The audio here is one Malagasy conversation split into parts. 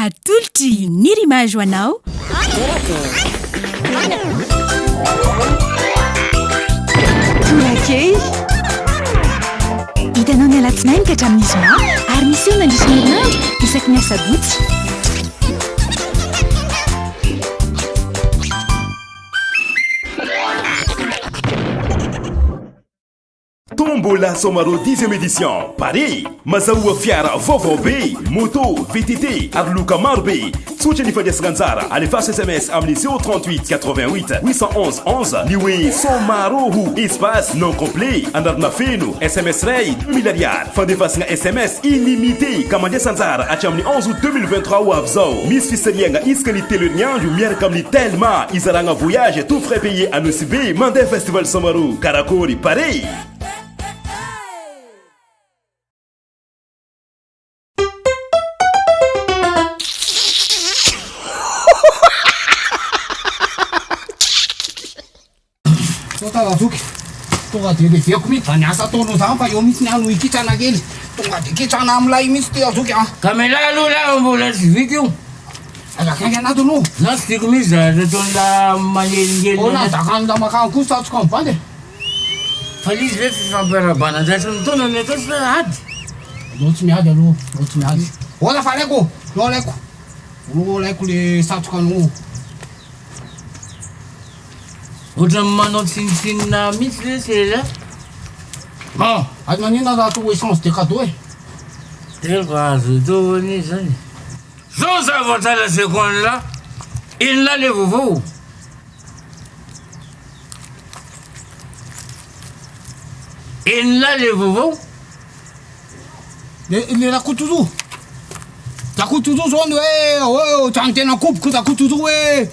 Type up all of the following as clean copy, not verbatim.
atolotry ny rimage hoanao torakey hitanao ny alatsinainy ka hatramin'ny zoma ary misy eo nandrisy herinandro isaky ny asabotsy Tombola Somaro 10e édition Paris mazahoa fiara vaovao be moto VTT ary loka maro be tsotra ny fandesana anjara alefaso SMS amin'ny 038 88 811 11 ny hoe Somaroho espace non complet anarana feno SMS ray 1000 ariary fandefasana SMS illimité ka mandesa anjara hatramin'ny 11 août 2023 ho avy zao misy fisaliagna isaka ny telo herinandro miaraka amin'ny Telma izaragna voyage tout frais payé à Nosy mandeha festival Somaro karakory Paris. tonga de leveko mihitsy zany asa ataonao zany fa eo mihitsy ny ano ikitrana kely tonga de kitrana amilay mihitsy ty azoky a ka mela aloha la mbola tsy viky io azakaingy anatiny io na tsy tiako mihitsy zatola manelingely ona dakanyla makany kosa tatsoka ambandy fa lizy ve fifampirabana ndratrany taona ny atao tsy ady lo tsy miady aloha lo tsy miady ola fa alaiko lo alaiko lo alaiko le satroka anao ohatra manao tsinitsinina mihitsy le sela bon ady manina raha to essence de cadeau e teloko azo tovany zany zao zavatra la seconde la iny la le vaovao iny la le vaovao le rakotozo rakotozo zany hoe trano tena kopoko rakotozo hoe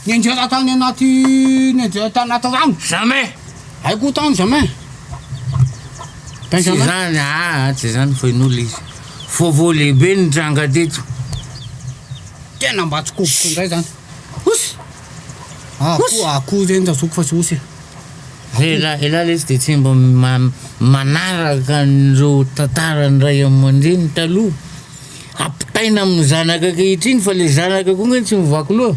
nianjera tany anaty anaty rano jamais haiko tany jamais tsy zany tsy zany fa in'olo izy vaovao lehibe ny tranga teto tena mba tsy kopoko indray zany osy akoho zany zazoko fa tsy osy ela le tsy de tsy mba manaraka nireo tantarany ray aman-dreny taloha ampitaina amin'ny zanaka ankehitriny fa le zanaka koa ngany tsy mivaky loha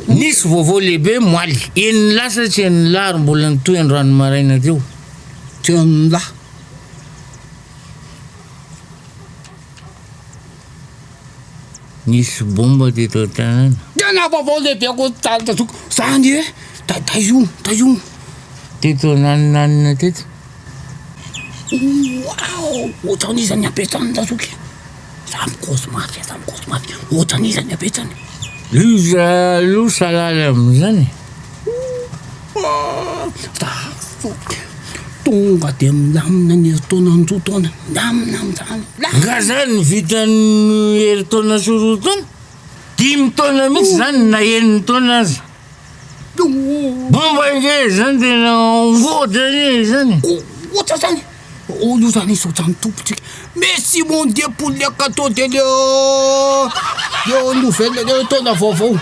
nisy vaovao lehibe moaly eny lasa tsy eny lary mbola nitoy androany maraina teo tsy eny la nisy bomba teto tanana tena vaovao lehibe ko tazoko zany e taio teto naninanina teto ohatran'izany apetrany tazoky samykosomafy ohatran'izany apetrany izy aloha salala am'izany tonga de milamina ny herintaona taona milamina am'zany nga zany vitan'ny herintaona sorotaona 5 taona mihitsy zany na 9 taona azy bomba inge zany tena ongotrany zany ohatra zany io zany izy ohatrany tompotsika mais si mon dieu pour le gâteau de le nouvelle le taona vaovao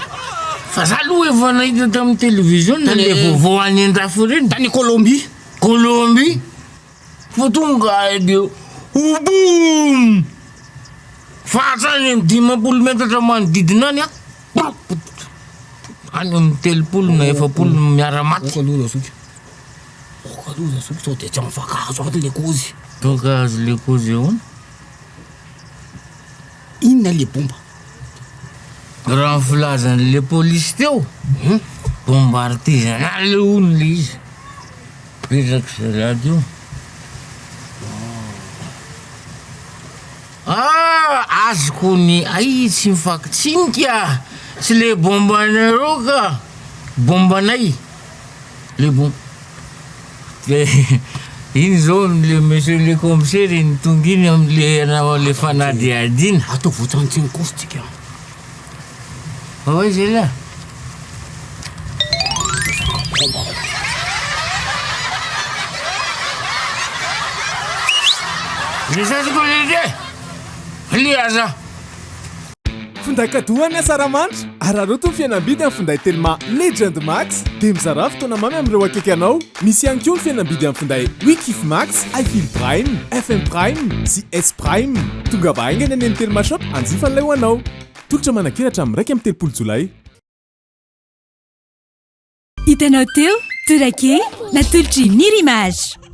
fa za aloha efa nahita tamin'ny télévision le vaovao any an-drafo reny tany Colombie fa tonga de boum fahatrany amin'ny 10 metatra manodidina any any amin'ny 3 na 4 miara-maty okaloza soky sao de tsy mifakahazo aty le kozy tokahazo le kozy eo inona le bomba raha filazan'le polisy teo bomba artisanal le ono le izy petraky salady io azoko ny ay tsy mifakitsinika tsy le bombanareo ka bombanay le bomba iny zao le monsieur le commissaire iny tonga iny am'le anao le fanadiadina atao voatrantsiny kosy tsika oy zay la le sasiko lede liaza finday kadohany asaramanitra ary aroto ny fianambidy amin'ny finday telma legend max dia mizara fotoana mamy amin'ireo akaiky anao. Misy ihany koa ny fianambidy amin'ny finday wikif max, ifil prime, fm prime sy s prime. Tonga vahaingana any amin'ny telma shop anjifan'ilay ho anao. Tolotra manakiratra amin'ny 1 Jolay. Hitanao teo, Tourake, natolotry Nirimage.